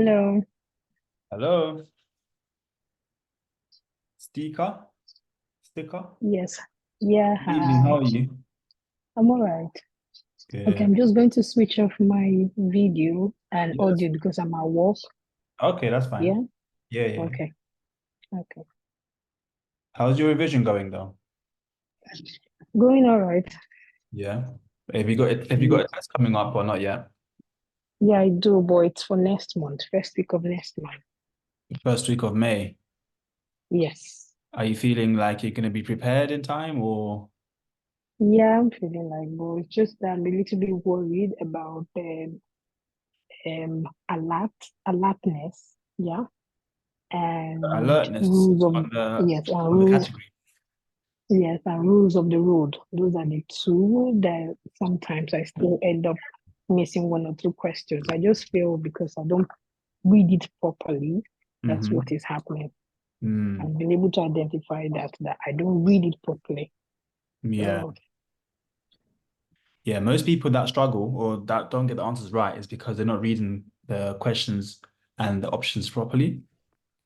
Hello. Hello, sticker, sticker. Yes. Yeah, Good evening, how hi. are you? I'm all right. Okay, Good. I'm just going to switch off my video and Yes. audio because I'm at work. Okay, that's fine. Yeah? Yeah, yeah. Okay. Okay. How's your revision going though? Going all right. Yeah. Have you got Yes. a test coming up or not yet? Yeah, I do, but it's for next month, first week of next month. First week of May. Yes. Are you feeling like you're going to be prepared in time or? Yeah, I'm feeling like, but it's just that I'm a little bit worried about alertness. Yeah. And Alertness rules of, on the yes, and on the rules. category? Yes, and rules of the road. Those are the two that sometimes I still end up missing one or two questions. I just feel because I don't read it properly, that's what Mm-hmm. is happening. Mm. I've been able to identify that I don't read it properly. Yeah. So, Yeah, most people that struggle or that don't get the answers right is because they're not reading the questions and the options properly.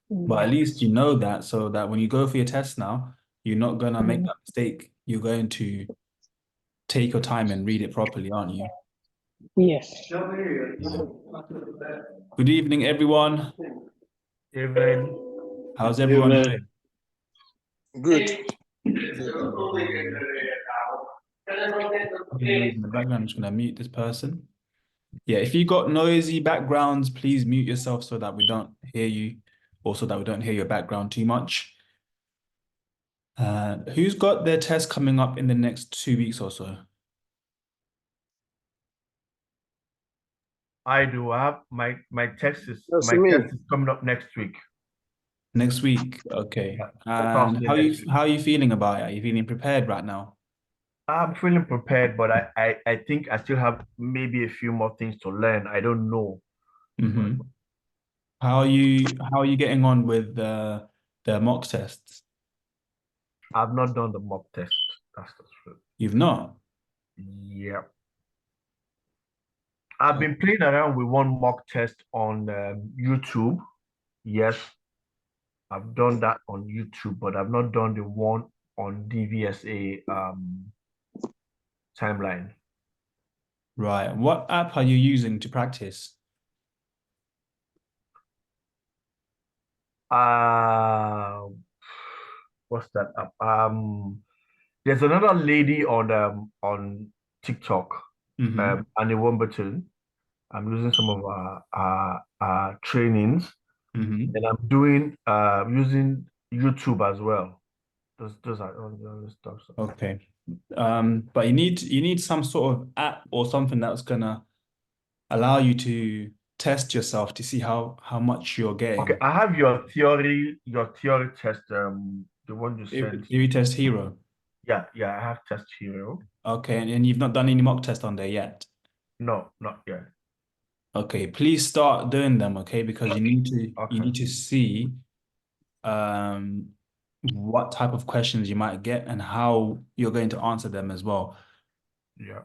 But at yeah. least you know that so that when you go for your test now, you're not gonna make Mm, that mistake. You're going to take your time and read it properly, aren't you? yes. Yeah. Good evening, everyone. Evening. How's everyone Evening. doing? Good. Noise in the background. I'm just gonna mute this person. Yeah, if you got noisy backgrounds, please mute yourself so that we don't hear you, or so that we don't hear your background too much. Who's got their test coming up in the next 2 weeks or so? I do have my That's me. test is coming up next week. Next week, okay. Yeah, And Thursday how you next week. how are you feeling about it? Are you feeling prepared right now? I'm feeling prepared, but I think I still have maybe a few more things to learn. I don't know. But Mm-hmm. How are you getting on with the mock tests? I've not done the mock test. That's the truth. You've not? Yeah. I've Oh, been playing around with one mock test on YouTube. Yes, I've done that on YouTube, but I've not done the one on DVSA timeline. right. What app are you using to practice? Uh, what's that app? There's another lady on TikTok, Mm-hmm. Annie Womberton. I'm using some of our trainings, Mm-hmm. and I'm doing using YouTube as well. Those are all the other stuff. So. Okay. But you need some sort of app or something that's gonna allow you to test yourself to see how much you're Okay, getting. I have your theory test. The one you sent. Theory Test Hero. Yeah, yeah, I have test hero. Okay, and you've not done any mock test on there yet. No, not yet. Okay, please start doing them, okay? Because you Okay, need to see um what type of questions you might get and how you're going to answer them as well. yeah,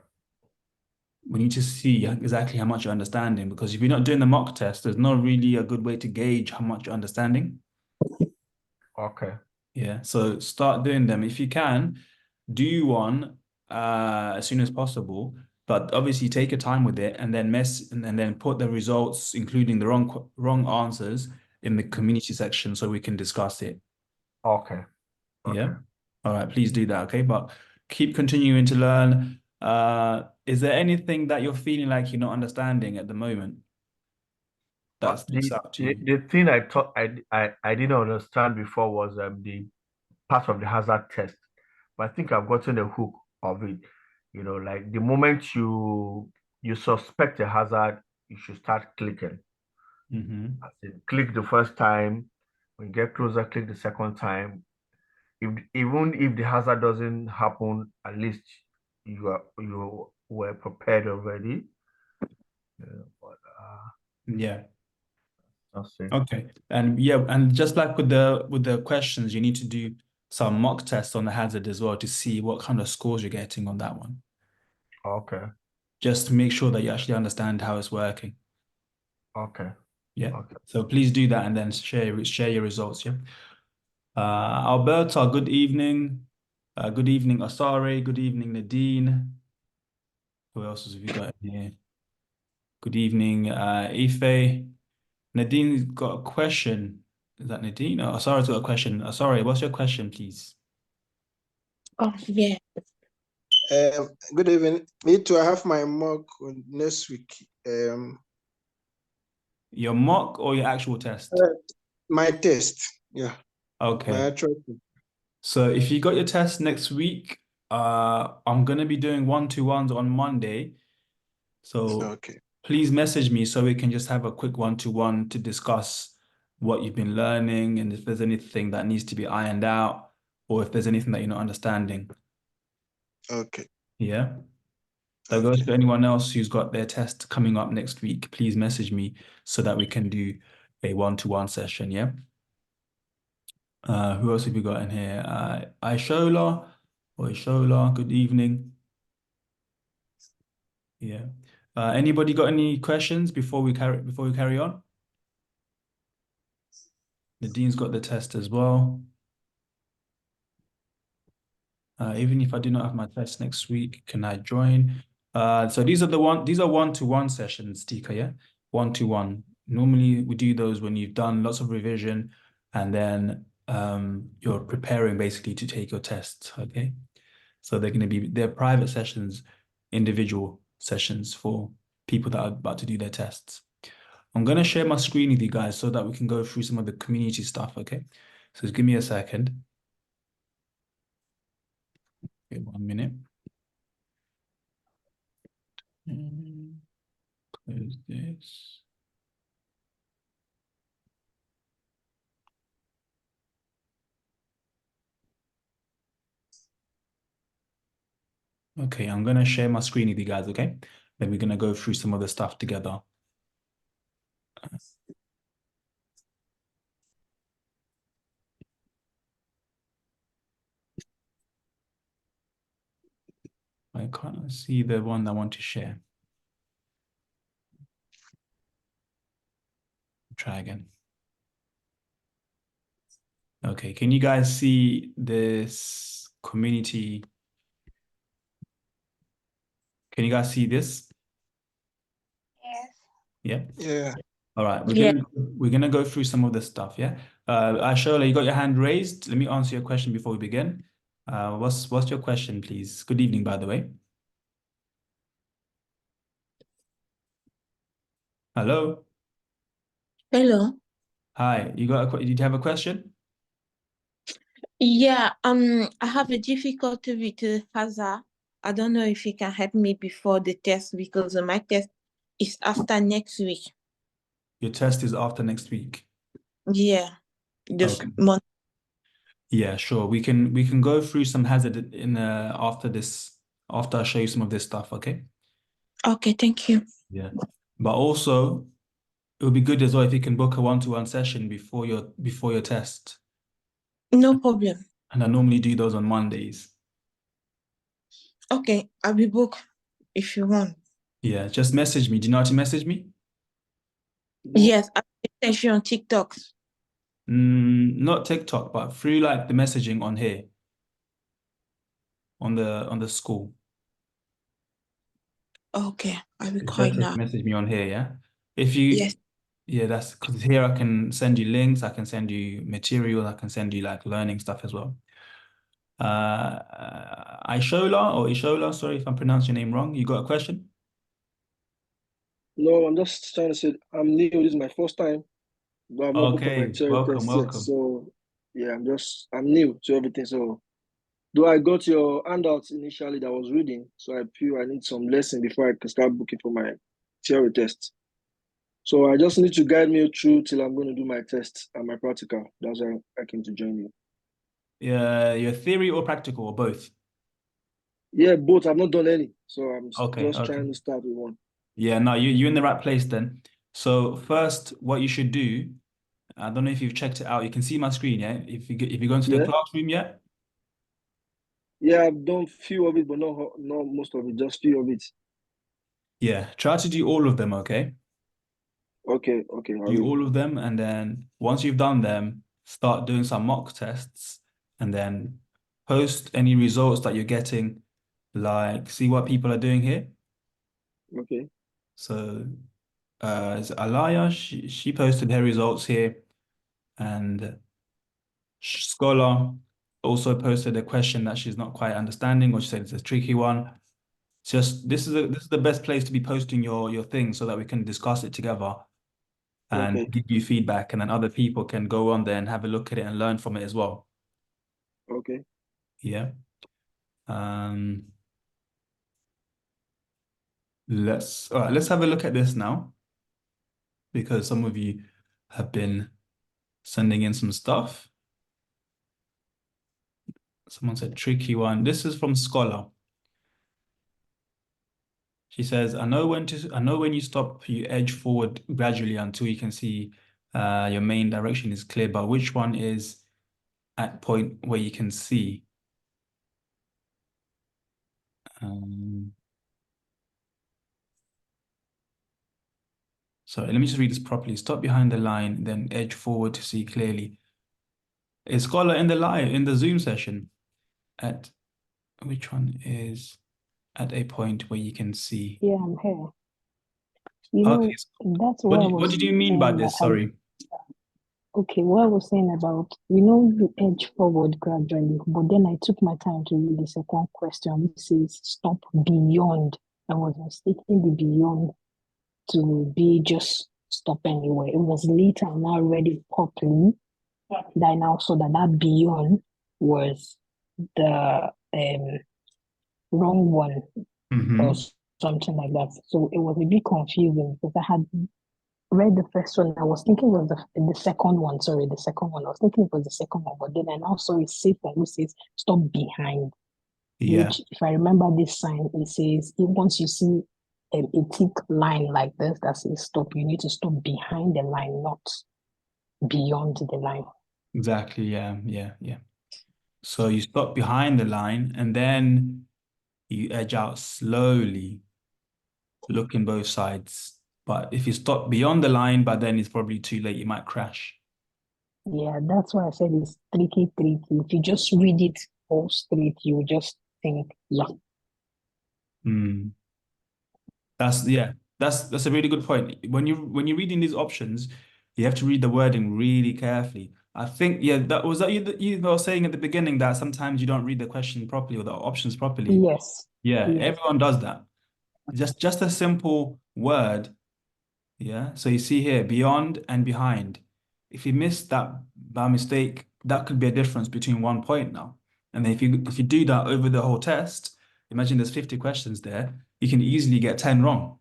We need to see exactly how much you're understanding because if you're not doing the mock test, there's not really a good way to gauge how much you're understanding. okay, Yeah, so start doing them. If you can, do one as soon as possible, but obviously take your time with it and then and then put the results, including the wrong answers, in the community section so we can discuss it. okay, Yeah. okay. All right, please do that, okay? But keep continuing to learn. Is there anything that you're feeling like you're not understanding at the moment that sticks The, out to the you? the thing I thought I didn't understand before was the part of the hazard test, but I think I've gotten the hook of it. You know, like the moment you suspect a hazard, you should start clicking. Mm-hmm. As in, click the first time, when you get closer, click the second time. If even if the hazard doesn't happen, at least you were prepared already. But Yeah. I'll see. Okay. And yeah, and just like with the questions, you need to do some mock tests on the hazard as well to see what kind of scores you're getting on that one. Okay, Just to make sure that you actually understand how it's working. okay, Yeah. Okay. So please do that and then share your results. Yeah. Alberta, good evening. Good evening, Asare. Good evening, Nadine. Who else have you got in here? Good evening, Ife. Nadine's got a question. Is that Nadine? Oh, Asara's got a question. Asare, what's your question, please? Oh, yeah. Good evening. Me too. I have my mock next week. Your mock or your actual test? My test. Yeah. Okay. My actual. So if you got your test next week, I'm gonna be doing 1-to-ones on Monday. So Okay. please message me so we can just have a quick 1-to-one to discuss what you've been learning and if there's anything that needs to be ironed out or if there's anything that you're not understanding. Okay. Yeah. That goes to anyone else who's got their test coming up next week. Please message me so that we can do a 1-to-one session. Yeah. Who else have we got in here? Ishola or Ishola, good evening. Yeah. Anybody got any questions before we carry on? Nadine's got the test as well. Even if I do not have my test next week, can I join? So these are 1-to-one sessions, Tika, yeah? 1-to-one. Normally we do those when you've done lots of revision and then you're preparing basically to take your tests, okay? So they're private sessions, individual sessions for people that are about to do their tests. I'm going to share my screen with you guys so that we can go through some of the community stuff, okay? So just give me a second. Okay, 1 minute. Close this. Okay, I'm going to share my screen with you guys, okay? Then we're going to go through some of the stuff together. I can't see the one I want to share. Try again. Okay, can you guys see this community? Can you guys see this? Yes. Yeah. Yeah. All right, Yeah. we're gonna go through some of this stuff, yeah. Ashola, you got your hand raised. Let me answer your question before we begin. What's your question, please? Good evening, by the way. Hello. Hello. Hi. Did you have a question? Yeah, I have a difficulty with Hazard. I don't know if you can help me before the test because my test is after next week. Your test is after next week. Yeah, the Okay. month. Yeah, sure. We can go through some hazard in after I show you some of this stuff, okay? Okay, thank you. Yeah. But also it would be good as well if you can book a 1-to-one session before your test. No problem. And I normally do those on Mondays. Okay, I'll be booked if you want. Yeah, just message me. Do you know how to message me? Yes, I'll send you on TikTok. Not TikTok, but through like the messaging on here. On the school. Okay, I'll be It's quiet better to now. message me on here, yeah? If you Yes. Yeah, that's because here I can send you links, I can send you material, I can send you like learning stuff as well. Ishola, sorry if I'm pronouncing your name wrong. You got a question? No, I'm just trying to say I'm new. This is my first time, but I'm not booked for my Okay, theory test yet. welcome. So yeah, I'm new to everything. So though I got your handouts initially that I was reading, so I feel I need some lesson before I can start booking for my theory test. So I just need to guide me through till I'm going to do my test and my practical. That's why I came to join you. Yeah, your theory or practical or both? Yeah, both. I've not done any, so I'm Okay. just trying to start with one. Yeah, no, you're in the right place then. So first, what you should do, I don't know if you've checked it out. You can see my screen, yeah? If you go into the Yeah, classroom yet? yeah. I've done few of it, but not most of it. Just few of it. Yeah, try to do all of them, okay? Okay, okay, I'll Do read. all of them, and then once you've done them, start doing some mock tests, and then post any results that you're getting. Like, see what people are doing here. Okay, So, is Alaya, she posted her results here, and Scholar also posted a question that she's not quite understanding, or she said it's a tricky one. It's just this is the best place to be posting your thing so that we can discuss it together and okay, give you feedback, and then other people can go on there and have a look at it and learn from it as well. okay. Yeah. Let's have a look at this now, because some of you have been sending in some stuff. Someone said tricky one. This is from Scholar. She says, I know when you stop, you edge forward gradually until you can see your main direction is clear, but which one is at point where you can see? Sorry, let me just read this properly. Stop behind the line, then edge forward to see clearly. Is Scholar in the Zoom session? At which one is at a point where you can see? Yeah, I'm here. You Okay, know, that's what what I did, was you mean by saying that this? Sorry. okay, what I was saying about, you edge forward gradually, but then I took my time to read the second question, which says stop beyond. I was mistaking the beyond to be just stop anywhere. It was later I now read it properly that I now saw that that beyond was the wrong one or something like that. So it was a bit confusing because I had read the first one. I was thinking it was the second one. Sorry, the second one. I was thinking it was the second one, but then I now saw it safe and it says stop behind. Yeah, Which, if I remember this sign, it says once you see a thick line like this that says stop, you need to stop behind the line, not beyond the line. exactly. Yeah. So you stop behind the line and then you edge out slowly, looking both sides. But if you stop beyond the line, but then it's probably too late, you might crash. Yeah, that's why I said it's tricky. If you just read it all straight, you just think, yeah. That's a really good point. When you're reading these options, you have to read the wording really carefully. I think, yeah, that you were saying at the beginning that sometimes you don't read the question properly or the options properly. Yes. Yeah, Yes. everyone does that. Just a simple word. Yeah. So you see here, beyond and behind. If you miss that by mistake, that could be a difference between 1 point now. And then if you do that over the whole test, imagine there's 50 questions there, you can easily get 10 wrong.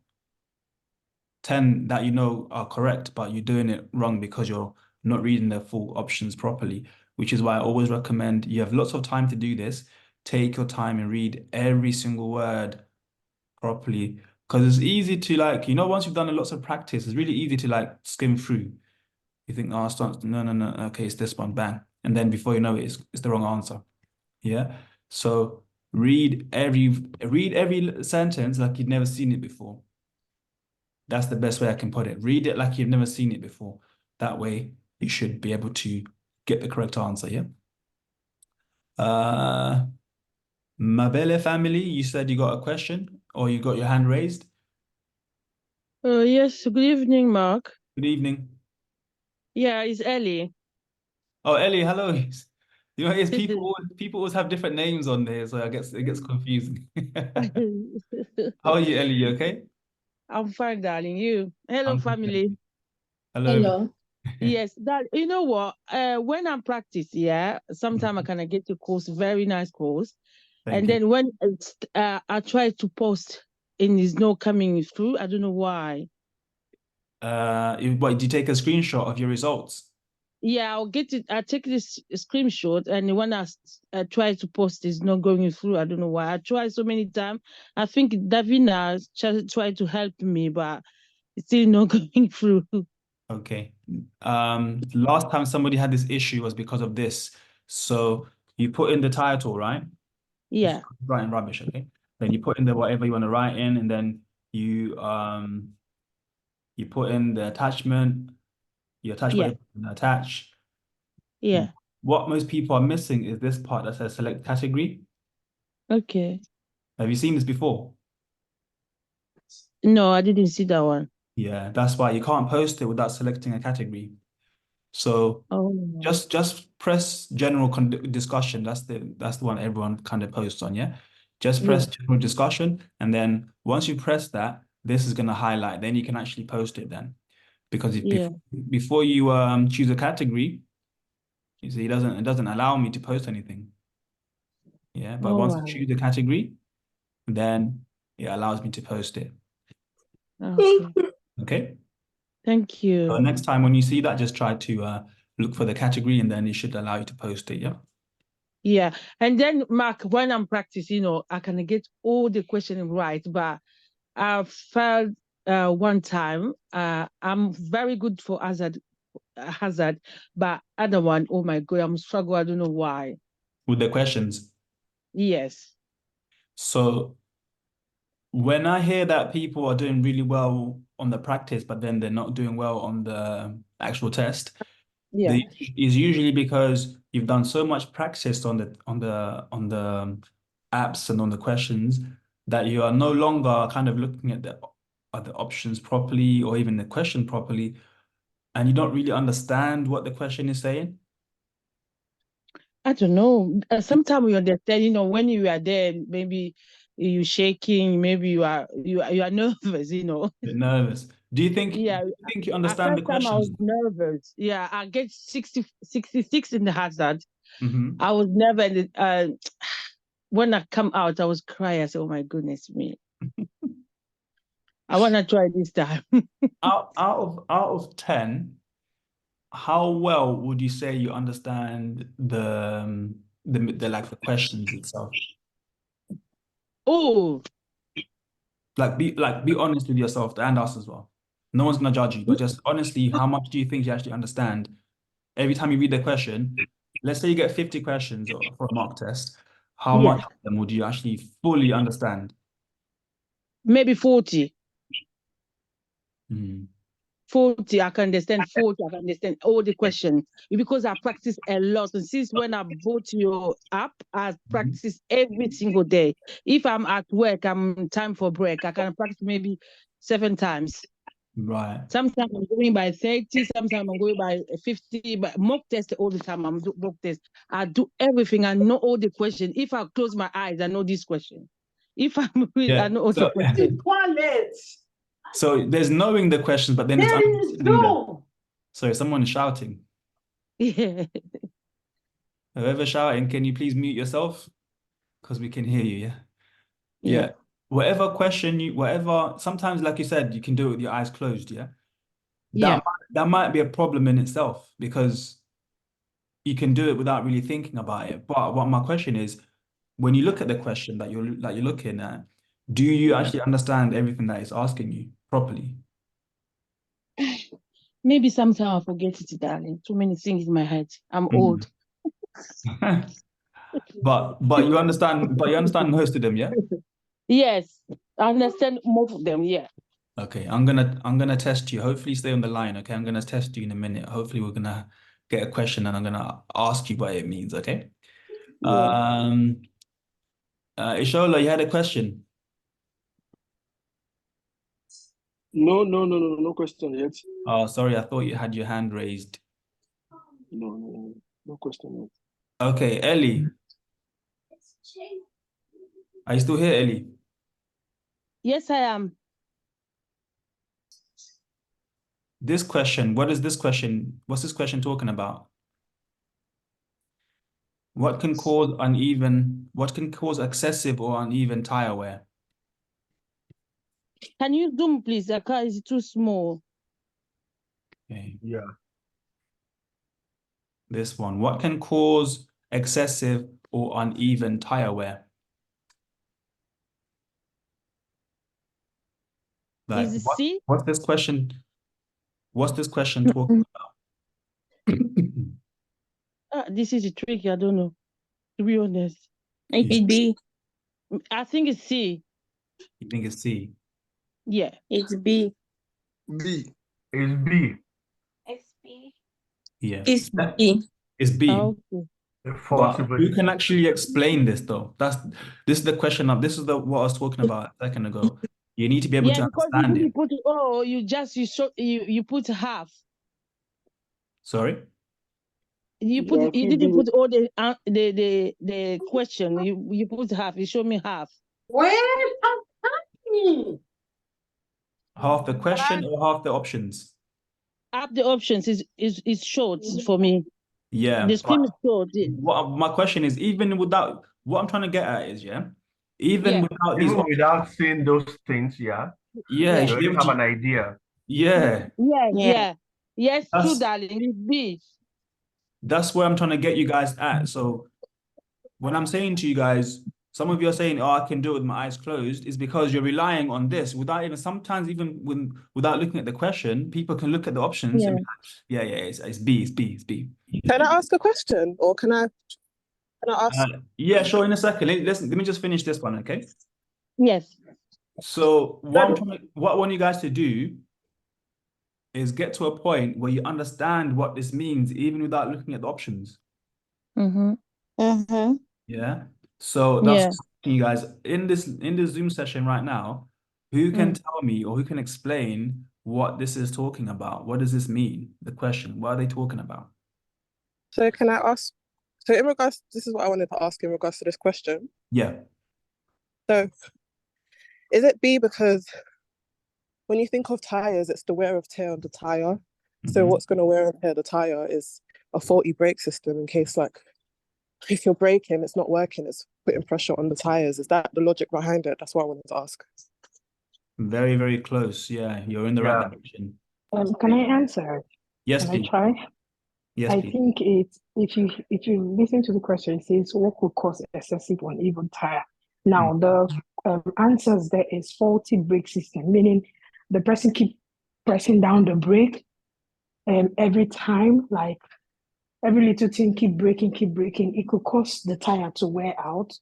10 that you know are correct, but you're doing it wrong because you're not reading the full options properly, which is why I always recommend you have lots of time to do this. Take your time and read every single word properly, because it's easy to once you've done lots of practice, it's really easy to skim through. You think, oh, no, okay, it's this one, bang. And then before you know it, it's the wrong answer. Yeah. So read every sentence like you've never seen it before. That's the best way I can put it. Read it like you've never seen it before. That way, you should be able to get the correct answer, yeah? Mabele family, you said you got a question or you got your hand raised? Yes, good evening, Mark. Good evening. Yeah, it's Ellie. Oh, Ellie, hello. It's people always have different names on there, so I guess it gets confusing. How are you, Ellie? You okay? I'm fine, darling. You? Hello, I'm good, thank family. you. Hello. Yes, that you know what? When I'm practicing, yeah, sometimes I can get a course, very nice course, Thank and you. then when I try to post and it's not coming through, I don't know why. Did you take a screenshot of your results? Yeah, I'll get it. I take this screenshot, and when I try to post, it's not going through. I don't know why. I tried so many times. I think Davina tried to help me, but it's still not going through. Okay. Last time somebody had this issue was because of this. So you put in the title, right? Yeah. Writing rubbish, okay? Then you put in the whatever you want to write in, and then you you put in the attachment, you attach Yeah. whatever you want to attach. Yeah. What most people are missing is this part that says select category. Okay. Have you seen this before? No, I didn't see that one. Yeah, that's why you can't post it without selecting a category. So Oh. just press general discussion. That's the one everyone kind of posts on, yeah? Just press general discussion, and then once you press that, this is going to highlight. Then you can actually post it then. Because if Yeah. before you choose a category, you see, it doesn't allow me to post anything. Yeah, but All once I right. choose the category, then it allows me to post it. Okay. Okay. Thank So you. next time when you see that, just try to look for the category, and then it should allow you to post it. Yeah. Yeah. And then, Mark, when I'm practicing, I can get all the questions right, but I failed one time. I'm very good for hazard, but other one, oh my God, I'm struggling. I don't know why. With the questions. Yes. So when I hear that people are doing really well on the practice, but then they're not doing well on the actual test, Yeah. is usually because you've done so much practice on the apps and on the questions that you are no longer kind of looking at the options properly or even the question properly, and you don't really understand what the question is saying. I don't know. Sometimes you understand, when you are there, maybe you're shaking, maybe you are nervous, Bit nervous. Do you think Yeah. you At understand the first time I was questions? nervous. Yeah, I get 66 in the hazard. Mhm. I was never when I come out, I was crying. I said, oh my goodness me. I want to try this time. Out of 10, how well would you say you understand the questions itself? Oh, Be honest with yourself and us as well. No one's gonna judge you, but just honestly, how much do you think you actually understand? Every time you read the question, let's say you get 50 questions for a mock test, how yeah. much of them would you actually fully understand? Maybe 40. Mm. 40, I can understand 40, I can understand all the questions because I practice a lot. And since when I bought your app, I practice every single day. If I'm at work, I'm time for break, I can practice maybe 7 times. Right. Sometimes I'm going by 30, sometimes I'm going by 50, but mock test all the time. I'm doing mock test. I do everything. I know all the questions. If I close my eyes, I know this question. If I'm read, I know all the questions. So there's knowing the questions, but then it's understanding them. Sorry, someone is shouting. Yeah. Whoever's shouting, can you please mute yourself? Because we can hear you, yeah? Yeah. Whatever question sometimes, like you said, you can do it with your eyes closed, yeah? Yeah. That might be a problem in itself because you can do it without really thinking about it. But what my question is, when you look at the question that you're looking at, do you actually understand everything that it's asking you properly? Maybe sometimes I forget it, darling. Too many things in my head. I'm old. But you understand most of them, yeah? Yes, I understand most of them. Yeah. Okay, I'm gonna test you. Hopefully stay on the line, okay? I'm gonna test you in a minute. Hopefully we're gonna get a question and I'm gonna ask you what it means, okay? Yeah. Ishola, you had a question? No question yet. Oh, sorry, I thought you had your hand raised. No question yet. Okay, Ellie. Are you still here, Ellie? Yes, I am. This question, what's this question talking about? What can cause excessive or uneven tire wear? Can you zoom, please? The car is too small. Okay. Yeah. This one. What can cause excessive or uneven tire wear? Like, Is it C? what's this question talking about? This is a trick. I don't know, to be honest. It's B. I think it's C. You think it's C? Yeah. It's B. B. It's B. Yeah. It's That- B. It's B. Okay. A faulty But who breaking. can actually explain this though? This is the question of this is what I was talking about a second ago. You need to be able Yeah, to because you understand didn't it. put you put half. Sorry? You Yeah, I think didn't B. put all the question. You put half. You show me half. Half the question or half the options? Half the options is short for me. Yeah. The screen but is short. what my question is, even without what I'm trying to get at is, even Yeah. without these Even options, without seeing those things, yeah, Yeah. you you should be already able have to, an idea. yeah. Yeah. Yes, true, That's darling. It's B. that's where I'm trying to get you guys at. So when I'm saying to you guys, some of you are saying, "Oh, I can do it with my eyes closed," is because you're relying on this without even sometimes even without looking at the question. People can look at the options and be like, yeah, it's B, it's B, it's B. Can I ask a question, or can I ask? Yeah, sure. In a second, let me just finish this one, okay? Yes. So what I want you guys to do is get to a point where you understand what this means, even without looking at the options. Mm-hmm. Yeah. So Yeah. that's you guys in this Zoom session right now. Who can tell me or who can explain what this is talking about? What does this mean? The question. What are they talking about? So can I ask? So in regards, this is what I wanted to ask in regards to this question. Yeah. So is it B because when you think of tires, it's the wear of tear on the tire. So Mhm. what's going to wear and tear the tire is a faulty brake system in case, like, if you're braking, it's not working, it's putting pressure on the tires. Is that the logic behind it? That's what I wanted to ask. Very, very close. Yeah, you're in the right Yeah. direction. Can I answer? Yes, Can I please. try? Yes, I please. think it's if you listen to the question, it says what could cause excessive uneven tire. Now the answers there is faulty brake system, meaning the person keep pressing down the brake, and every time, like every little thing keep breaking, it could cause the tire to wear out.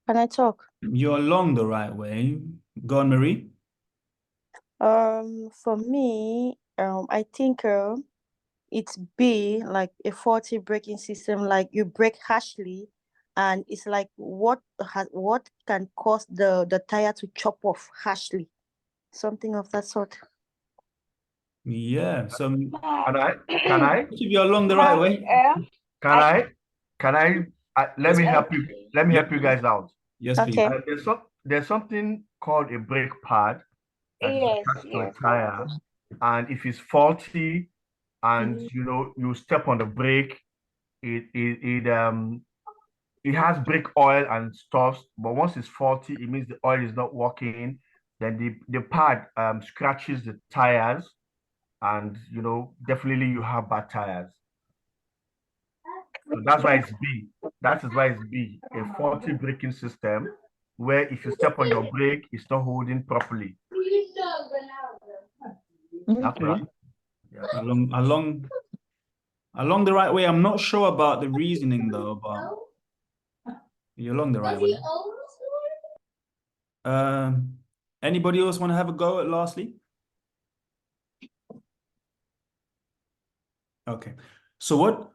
Can I talk? You're along the right way. Go on, Marie. For me, I think it's B, like a faulty braking system, like you brake harshly, and it's like what can cause the tire to chop off harshly, something of that sort. Yeah. So Can you're along the right way. let me help you. Let me help you guys out. Yes, please. Okay. There's something called a brake pad that is attached to a tire, and if it's faulty, and you step on the brake, it has brake oil and stuff. But once it's faulty, it means the oil is not working. Then the pad scratches the tires, and definitely you have bad tires. So that's why it's B. That is why it's B, a faulty braking system, where if you step on your brake, it's not holding properly. That's right. Yeah. Along the right way. I'm not sure about the reasoning though, but you're along the right way. Anybody else want to have a go at lastly? Okay. So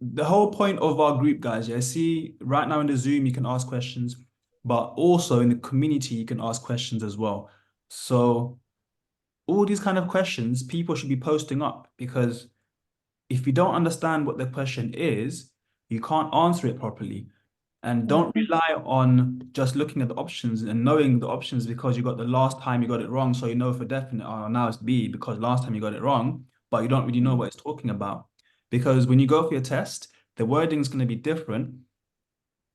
the whole point of our group, guys, I see right now in the Zoom, you can ask questions, but also in the community, you can ask questions as well. So all these kind of questions, people should be posting up, because if you don't understand what the question is, you can't answer it properly. And don't rely on just looking at the options and knowing the options because you got the last time you got it wrong. So you know for definite, oh, now it's B because last time you got it wrong, but you don't really know what it's talking about. Because when you go for your test, the wording is going to be different.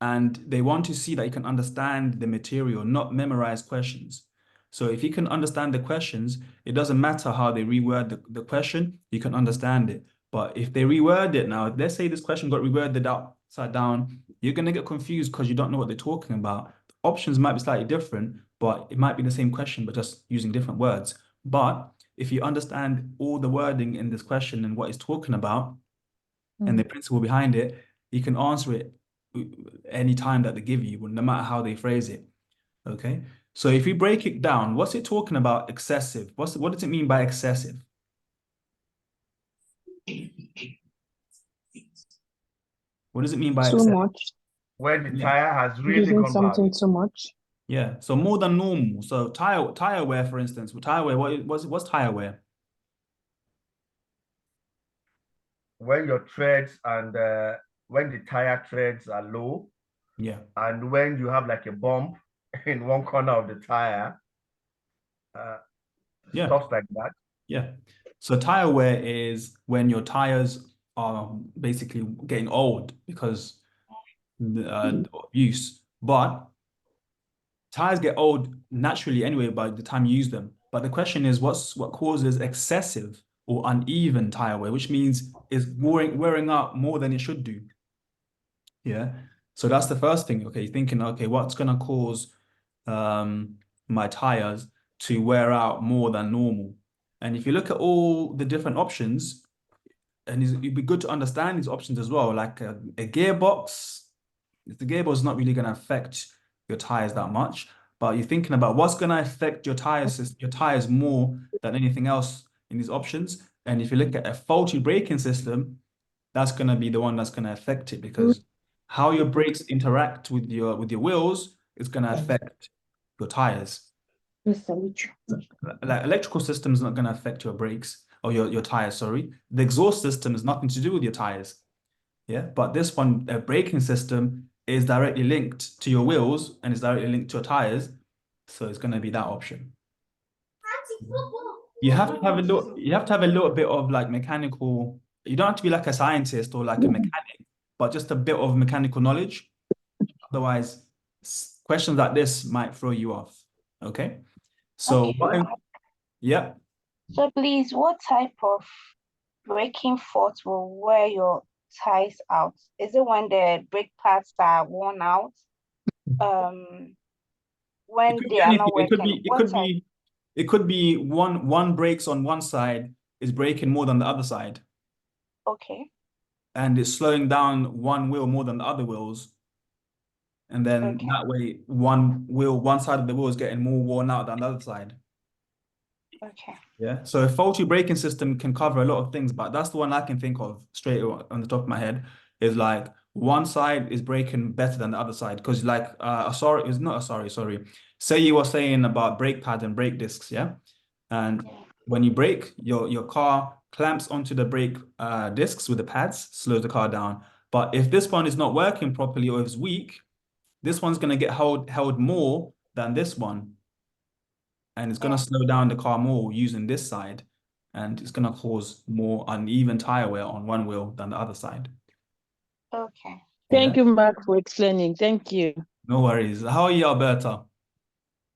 And they want to see that you can understand the material, not memorize questions. So if you can understand the questions, it doesn't matter how they reword the question, you can understand it. But if they reword it now, let's say this question got reworded upside down, you're going to get confused because you don't know what they're talking about. Options might be slightly different, but it might be the same question, but just using different words. But if you understand all the wording in this question and what it's talking about and the principle behind it, you can answer it any time that they give you, no matter how they phrase it. Okay. So if we break it down, what's it talking about excessive? What does it mean by excessive? What does it mean by Too excessive? much. When the Yeah. tire has really Using gone bad. something too much. Yeah, so more than normal. So tire wear, for instance, tire wear, what's tire wear? When your treads and when the tire treads are low, Yeah. and when you have like a bump in one corner of the tire, Yeah. stuff like that. Yeah. So tire wear is when your tires are basically getting old because of use. But tires get old naturally anyway by the time you use them. But the question is, what causes excessive or uneven tire wear, which means it's wearing out more than it should do. Yeah. So that's the first thing. Okay, thinking, okay, what's gonna cause my tires to wear out more than normal? And if you look at all the different options, and it'd be good to understand these options as well, like a gearbox. The gearbox is not really going to affect your tires that much, but you're thinking about what's going to affect your tires more than anything else in these options. And if you look at a faulty braking system, that's going to be the one that's going to affect it, because how your brakes interact with your wheels is going to affect your tires. Like electrical system is not going to affect your brakes or your tires, sorry. The exhaust system has nothing to do with your tires. Yeah, but this one, a braking system, is directly linked to your wheels and is directly linked to your tires. So it's going to be that option. You have to have a little bit of like mechanical, you don't have to be like a scientist or like a mechanic, but just a bit of mechanical knowledge. Otherwise, questions like this might throw you off. Okay. So yeah. So please, what type of braking fault will wear your tires out? Is it when the brake pads are worn out? When they are not working? It could be one brakes on one side is braking more than the other side. Okay. And it's slowing down one wheel more than the other wheels. And then that way one side of the wheel is getting more worn out than the other side. Okay. Yeah. So a faulty braking system can cover a lot of things, but that's the one I can think of straight on the top of my head, is like one side is braking better than the other side. Because like sorry. Say you were saying about brake pads and brake discs, yeah? And when you brake, your car clamps onto the brake discs with the pads, slows the car down. But if this one is not working properly or is weak, this one's going to get held more than this one. And it's going to slow down the car more using this side. And it's going to cause more uneven tire wear on one wheel than the other side. Okay. Thank you, Mark, for explaining. Thank you. No worries. How are you, Alberta?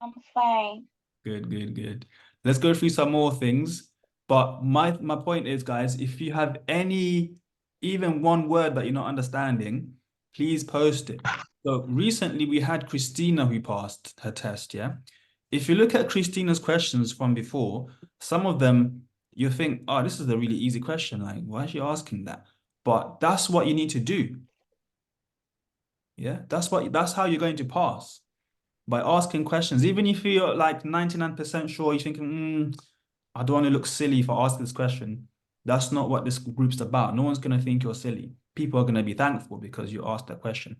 I'm fine. Good. Let's go through some more things. But my point is, guys, if you have even one word that you're not understanding, please post it. So recently we had Christina who passed her test, yeah? If you look at Christina's questions from before, some of them you think, oh, this is a really easy question. Like, why is she asking that? But that's what you need to do. Yeah, that's how you're going to pass. By asking questions. Even if you're like 99% sure, you're thinking, I don't want to look silly if I ask this question. That's not what this group's about. No one's going to think you're silly. People are going to be thankful because you asked that question.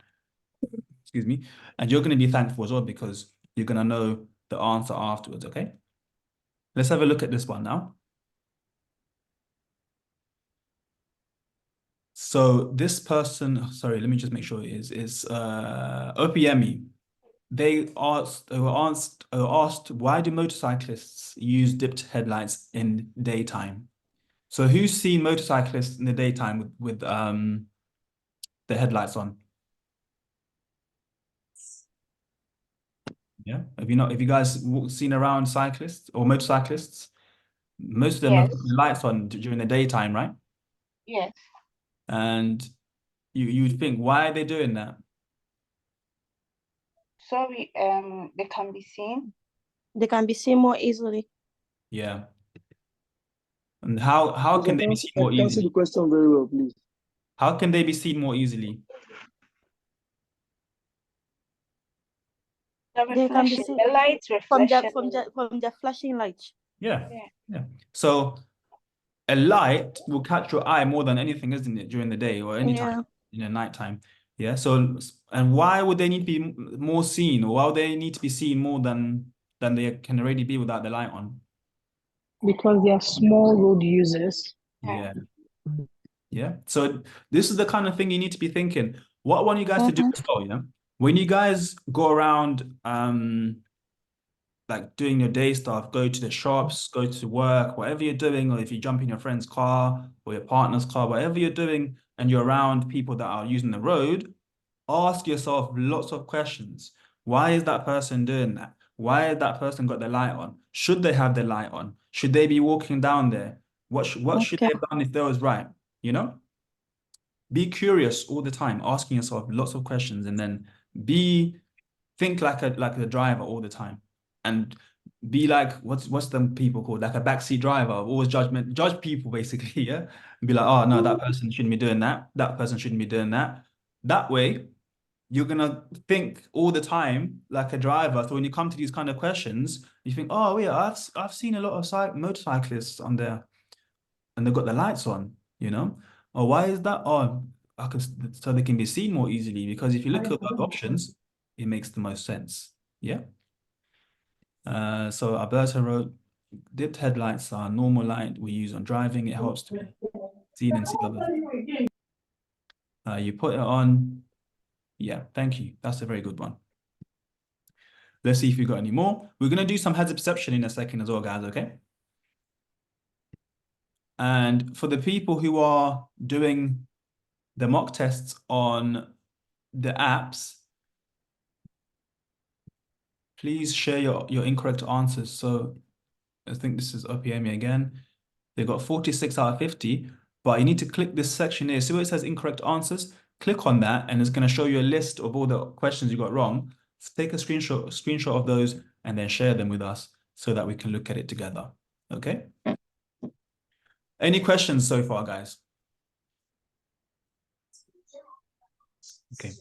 Excuse me. And you're going to be thankful as well because you're going to know the answer afterwards, okay? Let's have a look at this one now. So this person, sorry, let me just make sure it is OPME. They were asked, why do motorcyclists use dipped headlights in daytime? So who's seen motorcyclists in the daytime with the headlights on? Yeah, have you guys seen around cyclists or motorcyclists? Most of them have the lights on during the daytime, right? Yes. And you would think, why are they doing that? So they can be seen. They can be seen more easily. Yeah. And how can they be seen more I can see easily? the question very well, please. How can they be seen more easily? The They can be reflection, seen the light from the reflection. from the flashing light. Yeah. Yeah. Yeah. So a light will catch your eye more than anything, isn't it, during the day or any time in the nighttime? Yeah. So, and why would they need to be more seen, or why would they need to be seen more than they can already be without the light on? Because they are small road users. Yeah. Yeah. So this is the kind of thing you need to be thinking. What I want you guys to do as well, you know, when you guys go around, like doing your day stuff, go to the shops, go to work, whatever you're doing, or if you jump in your friend's car or your partner's car, whatever you're doing, and you're around people that are using the road, ask yourself lots of questions. Why is that person doing that? Why has that person got the light on? Should they have the light on? Should they be walking down there? What should they have done if they was right? You know? Be curious all the time, asking yourself lots of questions, and then think like a driver all the time. And be like, what's them people called? Like a backseat driver, always judge people basically, yeah? And be like, oh no, that person shouldn't be doing that. That person shouldn't be doing that. That way, you're gonna think all the time like a driver. So when you come to these kind of questions, you think, oh yeah, I've seen a lot of motorcyclists on there, and they've got the lights on, you know? Or why is that? Oh, so they can be seen more easily. Because if you look at the options, it makes the most sense. Yeah. So Alberta wrote, dipped headlights are normal light we use on driving. It helps to be seen and see others. You put it on. Yeah, thank you. That's a very good one. Let's see if we've got any more. We're going to do some hazard perception in a second as well, guys, okay? And for the people who are doing the mock tests on the apps, please share your incorrect answers. So I think this is OPME again. They got 46 out of 50, but you need to click this section here. See where it says incorrect answers? Click on that, and it's going to show you a list of all the questions you got wrong. Take a screenshot of those and then share them with us so that we can look at it together. Okay? Any questions so far, guys? Okay.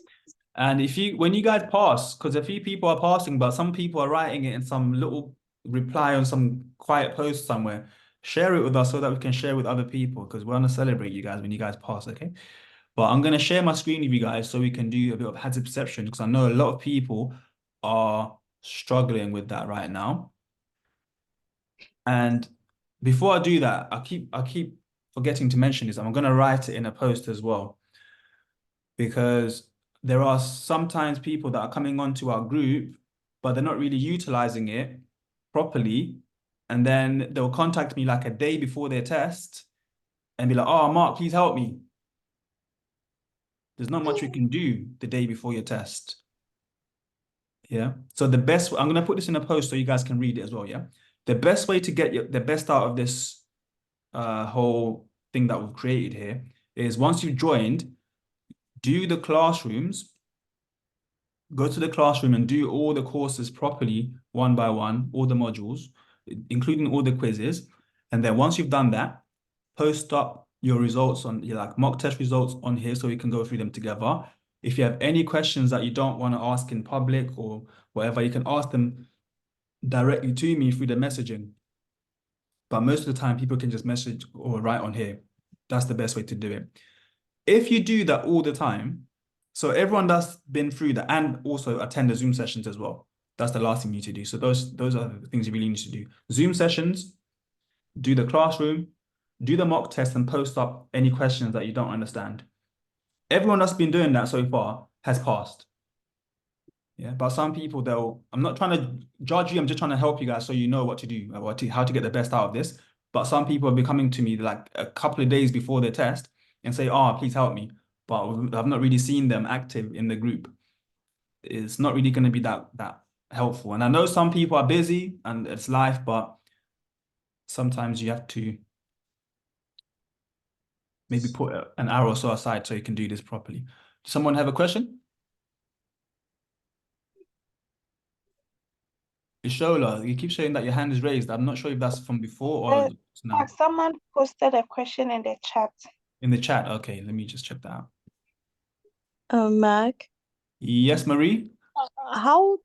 And when you guys pass, because a few people are passing, but some people are writing it in some little reply on some quiet post somewhere, share it with us so that we can share with other people, because we want to celebrate you guys when you guys pass, okay? But I'm going to share my screen with you guys so we can do a bit of hazard perception, because I know a lot of people are struggling with that right now. And before I do that, I keep forgetting to mention this. I'm going to write it in a post as well, because there are sometimes people that are coming onto our group, but they're not really utilizing it properly. And then they'll contact me like a day before their test and be like, oh, Mark, please help me. There's not much we can do the day before your test. Yeah. So the best, I'm going to put this in a post so you guys can read it as well. Yeah. The best way to get the best out of this whole thing that we've created here is, once you've joined, do the classrooms, go to the classroom and do all the courses properly, one by one, all the modules, including all the quizzes. And then once you've done that, post up your results on your mock test results on here so we can go through them together. If you have any questions that you don't want to ask in public or whatever, you can ask them directly to me through the messaging. But most of the time, people can just message or write on here. That's the best way to do it. If you do that all the time, so everyone that's been through that, and also attend the Zoom sessions as well. That's the last thing you need to do. So those are the things you really need to do. Zoom sessions, do the classroom, do the mock test, and post up any questions that you don't understand. Everyone that's been doing that so far has passed. Yeah, but some people, I'm not trying to judge you, I'm just trying to help you guys so you know what to do, how to get the best out of this. But some people have been coming to me like a couple of days before their test and say, oh, please help me. But I've not really seen them active in the group. It's not really going to be that helpful. And I know some people are busy and it's life, but sometimes you have to maybe put an hour or so aside so you can do this properly. Does someone have a question? Ishola, you keep showing that your hand is raised. I'm not sure if that's from before or now. Someone posted a question in the chat. In the chat, okay. Let me just check that out. Mark. Yes, Marie? How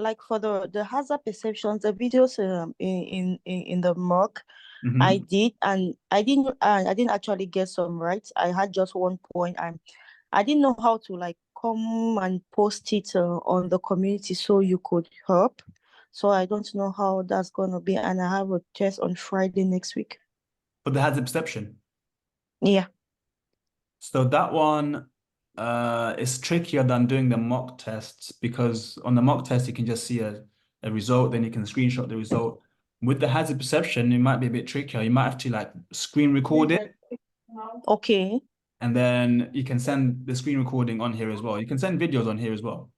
like for the hazard perceptions, the videos in the mock Mhm. I did, and I didn't actually get some right. I had just one point, and I didn't know how to like come and post it on the community so you could help. So I don't know how that's gonna be, and I have a test on Friday next week. But the hazard perception. Yeah. So that one is trickier than doing the mock tests, because on the mock test you can just see a result, then you can screenshot the result. With the hazard perception, it might be a bit trickier. You might have to like screen record it, Okay. and then you can send the screen recording on here as well. You can send videos on here as well.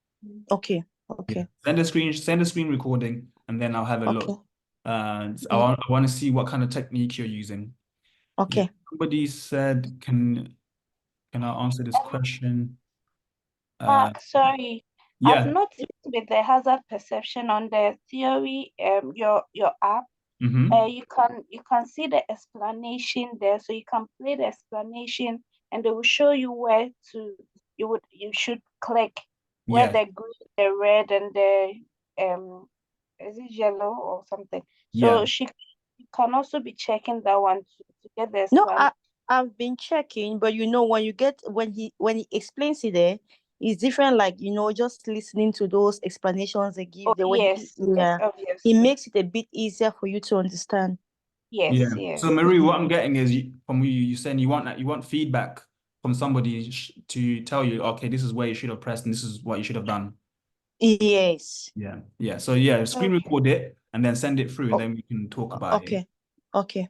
Okay. Yeah. Okay. Send a screen recording, and then I'll have a Okay. look. I Yeah. want to see what kind of technique you're using. Yeah. Okay. Somebody said, can I answer this question? Sorry. I've Yeah. noticed with the hazard perception on the theory, your app, Mm-hmm. you can see the explanation there, so you can play the explanation, and they will show you where you should click, where Yeah. the green, the red, and the is it yellow or something. Yeah. So you can also be checking that one to get the No, explanation. I've been checking, but when you get when he explains it there, it's different. Like just listening to those explanations they give. Oh The way yes, yeah, obvious. it makes it a bit easier for you to understand. Yes, Yeah. yes. So Marie, what I'm getting is from you saying you want feedback from somebody to tell you, okay, this is where you should have pressed and this is what you should have done. Yes. Yeah. Yeah. So yeah, screen Okay. record it and then send it through, and then we can talk about it. Okay. Okay.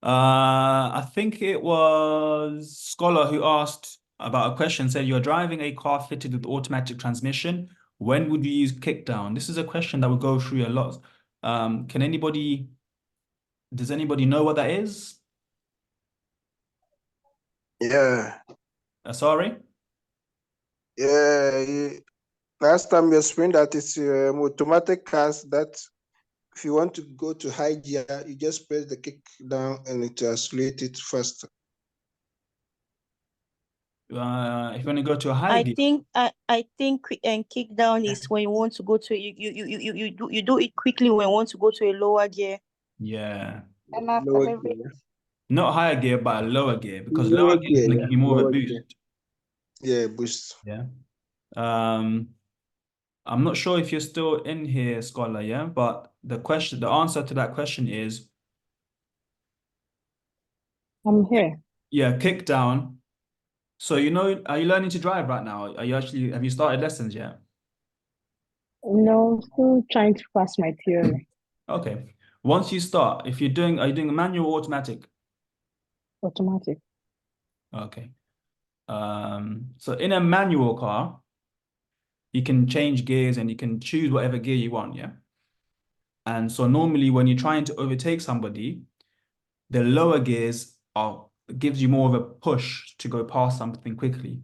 I think it was Scholar who asked about a question, said you're driving a car fitted with automatic transmission. When would you use kickdown? This is a question that we go through a lot. Does anybody know what that is? Yeah. Sorry? Yeah. Last time you explained that it's automatic cars that if you want to go to high gear, you just press the kick down and it accelerates it faster. If you want to go to a high I gear, think kick down is when you want to go to you do it quickly when you want to go to a lower gear. yeah, And Lower accelerate. gear. not higher gear, but a lower gear, because Lower lower gear is gear, going to yeah. give you more of a Lower boost. gear. Yeah, boost. Yeah. I'm not sure if you're still in here, Scholar, yeah, but the answer to that question is, I'm here. yeah, kick down. So are you learning to drive right now? Have you started lessons yet? No, still trying to pass my theory. Okay. Once you start, are you doing a manual or automatic? Automatic. Okay. So in a manual car, you can change gears and you can choose whatever gear you want, yeah? And so normally when you're trying to overtake somebody, the lower gears gives you more of a push to go past something quickly.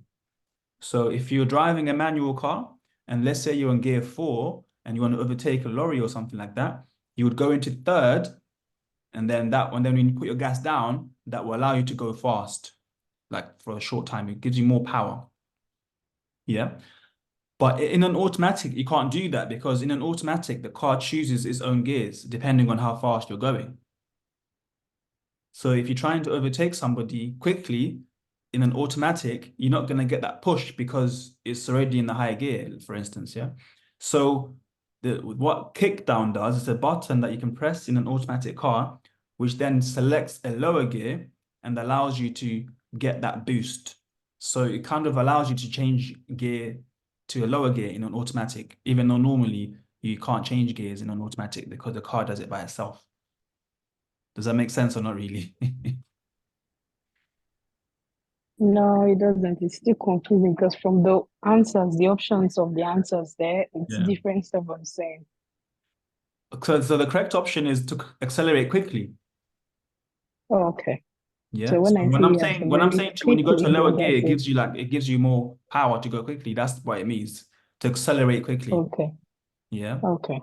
So if you're driving a manual car, and let's say you're in gear 4 and you want to overtake a lorry or something like that, you would go into third, and then when you put your gas down, that will allow you to go fast, like for a short time. It gives you more power. Yeah. But in an automatic, you can't do that, because in an automatic, the car chooses its own gears depending on how fast you're going. So if you're trying to overtake somebody quickly in an automatic, you're not going to get that push because it's already in the higher gear, for instance, yeah? So what kickdown does is a button that you can press in an automatic car, which then selects a lower gear and allows you to get that boost. So it kind of allows you to change gear to a lower gear in an automatic, even though normally you can't change gears in an automatic because the car does it by itself. Does that make sense or not really? No, it doesn't. It's still confusing because from the answers, the options of the answers there, it's Yeah. different stuff I'm saying. So the correct option is to accelerate quickly. Oh, okay. Yeah. So when I when say I'm saying when you go to a lower gear, it gives you more power to go quickly. That's what it means, to accelerate quickly. Okay. Yeah. Okay.